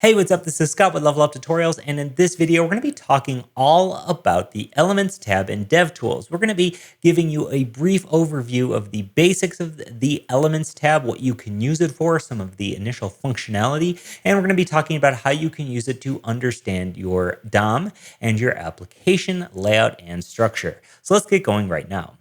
Hey, what's up? This is Scott with Level Up Tutorials, and in this video, we're going to be talking all about the Elements tab in DevTools. We're going to be giving you a brief overview of the basics of the Elements tab, what you can use it for, some of the initial functionality, and we're going to be talking about how you can use it to understand your DOM and your application layout and structure. So let's get going right now.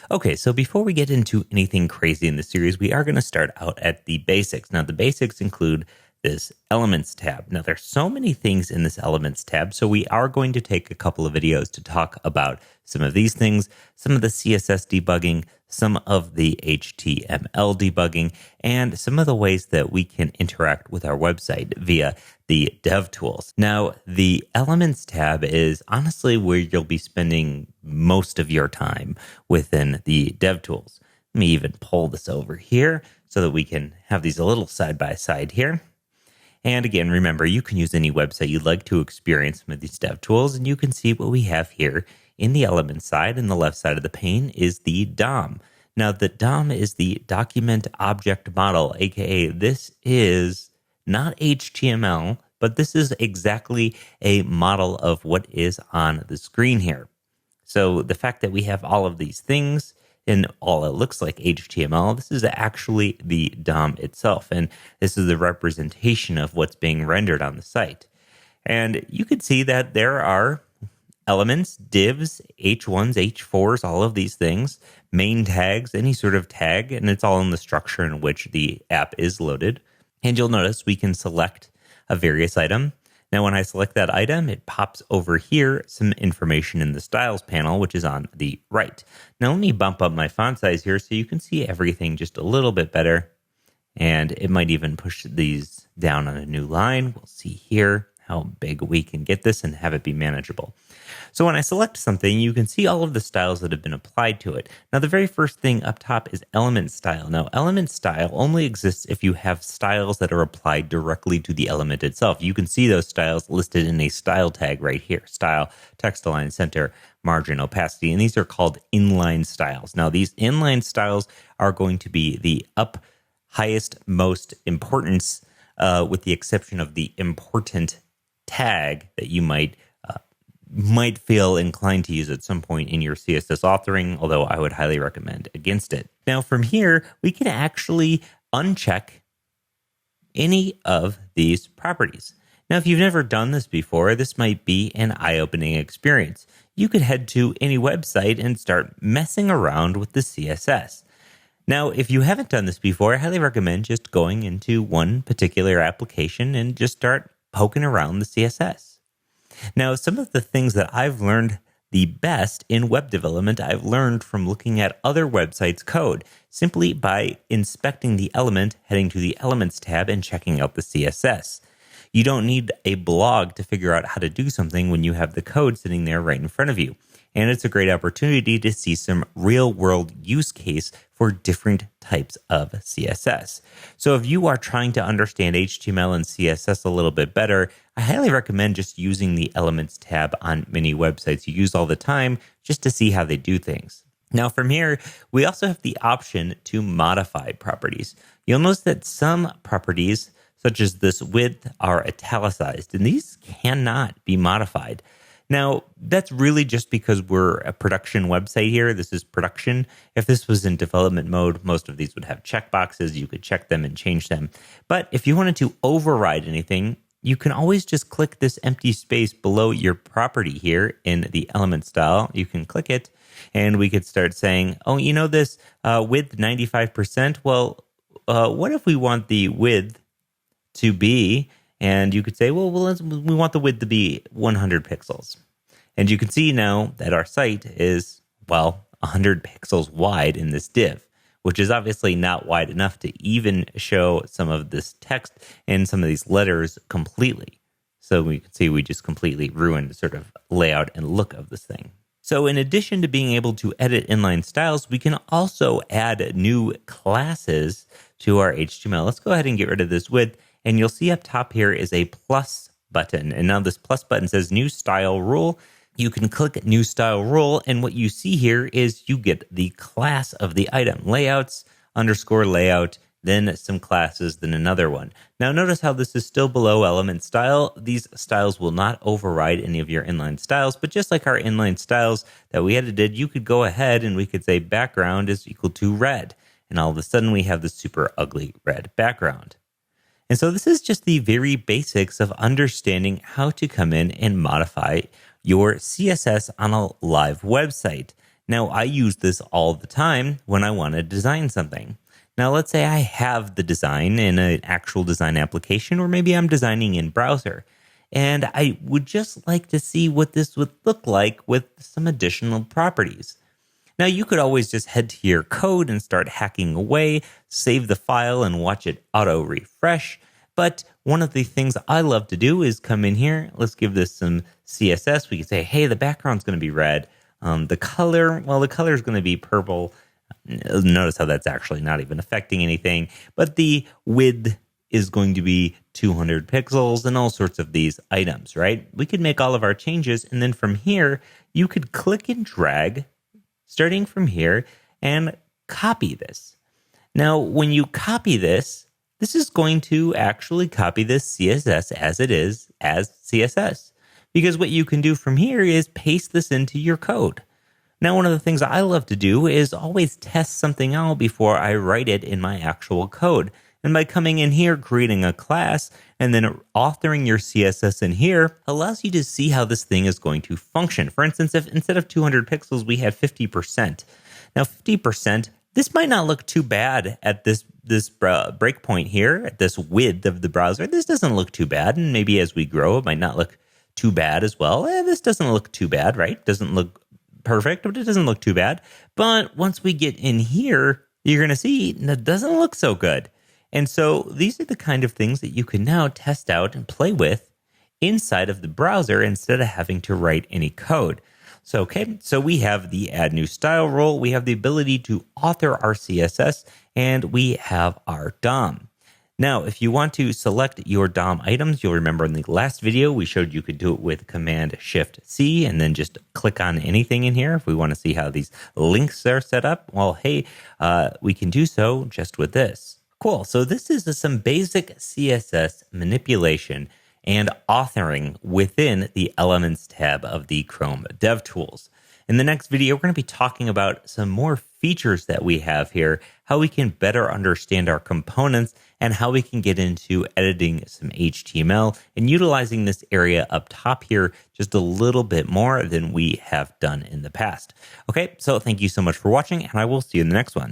Okay, so before we get into anything crazy in the series, we are going to start out at the basics. Now, the basics include this Elements tab. Now, there's so many things in this Elements tab, so we are going to take a couple of videos to talk about some of these things, some of the CSS debugging, some of the HTML debugging, and some of the ways that we can interact with our website via the DevTools. Now, the Elements tab is honestly where you'll be spending most of your time within the DevTools. Let me even pull this over here so that we can have these a little side by side here. And again, remember, you can use any website you'd like to experience some of these DevTools, and you can see what we have here in the Elements side. In the left side of the pane is the DOM. Now, the DOM is the Document Object Model, aka this is not HTML, but this is exactly a model of what is on the screen here. So the fact that we have all of these things and all it looks like HTML, this is actually the DOM itself. And this is the representation of what's being rendered on the site. And you can see that there are elements, divs, H1s, H4s, all of these things, main tags, any sort of tag, and it's all in the structure in which the app is loaded. And you'll notice we can select a various item. Now, when I select that item, it pops over here some information in the styles panel, which is on the right. Now, let me bump up my font size here so you can see everything just a little bit better. And it might even push these down on a new line. We'll see here how big we can get this and have it be manageable. So when I select something, you can see all of the styles that have been applied to it. Now, the very first thing up top is element style. Now, element style only exists if you have styles that are applied directly to the element itself. You can see those styles listed in a style tag right here: style, text align, center, margin, opacity, and these are called inline styles. Now, these inline styles are going to be the highest, most importance, with the exception of the important tag that you might feel inclined to use at some point in your CSS authoring, although I would highly recommend against it. Now, from here, we can actually uncheck any of these properties. Now, if you've never done this before, this might be an eye-opening experience. You could head to any website and start messing around with the CSS. Now, if you haven't done this before, I highly recommend just going into one particular application and just start poking around the CSS. Now, some of the things that I've learned the best in web development, I've learned from looking at other websites' code, simply by inspecting the element, heading to the Elements tab, and checking out the CSS. You don't need a blog to figure out how to do something when you have the code sitting there right in front of you. And it's a great opportunity to see some real-world use case for different types of CSS. So if you are trying to understand HTML and CSS a little bit better, I highly recommend just using the Elements tab on many websites you use all the time just to see how they do things. Now, from here, we also have the option to modify properties. You'll notice that some properties, such as this width, are italicized, and these cannot be modified. Now, that's really just because we're a production website here. This is production. If this was in development mode, most of these would have checkboxes. You could check them and change them. But if you wanted to override anything, you can always just click this empty space below your property here in the element style. You can click it, and we could start saying, oh, you know this width 95%? Well, what if we want the width to be... And you could say, well, we want the width to be 100 pixels. And you can see now that our site is, 100 pixels wide in this div, which is obviously not wide enough to even show some of this text and some of these letters completely. So we can see we just completely ruined the sort of layout and look of this thing. So in addition to being able to edit inline styles, we can also add new classes to our HTML. Let's go ahead and get rid of this width. And you'll see up top here is a plus button. And now this plus button says new style rule. You can click new style rule. And what you see here is you get the class of the item, layouts, underscore layout, then some classes, then another one. Now notice how this is still below element style. These styles will not override any of your inline styles, but just like our inline styles that we edited, you could go ahead and we could say background is equal to red. And all of a sudden we have the super ugly red background. And so this is just the very basics of understanding how to come in and modify your CSS on a live website. Now, I use this all the time when I want to design something. Now, let's say I have the design in an actual design application, or maybe I'm designing in browser, and I would just like to see what this would look like with some additional properties. Now, you could always just head to your code and start hacking away, save the file, and watch it auto-refresh. But one of the things I love to do is come in here. Let's give this some CSS. We can say, hey, the background's going to be red. The color, well, the color is going to be purple. Notice how that's actually not even affecting anything. But the width is going to be 200 pixels and all sorts of these items, right? We could make all of our changes. And then from here, you could click and drag starting from here and copy this. Now, when you copy this, this is going to actually copy this CSS as it is as CSS. Because what you can do from here is paste this into your code. Now, one of the things I love to do is always test something out before I write it in my actual code. And by coming in here, creating a class, and then authoring your CSS in here allows you to see how this thing is going to function. For instance, if instead of 200 pixels, we had 50%. Now, 50%, this might not look too bad at this breakpoint here, at this width of the browser. This doesn't look too bad. And maybe as we grow, it might not look too bad as well. This doesn't look too bad, right? Doesn't look perfect, but it doesn't look too bad. But once we get in here, you're going to see that doesn't look so good. And so these are the kind of things that you can now test out and play with inside of the browser instead of having to write any code. So we have the add new style role. We have the ability to author our CSS, and we have our DOM. Now, if you want to select your DOM items, you'll remember in the last video, we showed you could do it with Command-Shift-C and then just click on anything in here. If we want to see how these links are set up, well, hey, we can do so just with this. Cool. So this is some basic CSS manipulation and authoring within the Elements tab of the Chrome DevTools. In the next video, we're going to be talking about some more features that we have here, how we can better understand our components, and how we can get into editing some HTML and utilizing this area up top here just a little bit more than we have done in the past. Okay, so thank you so much for watching, and I will see you in the next one.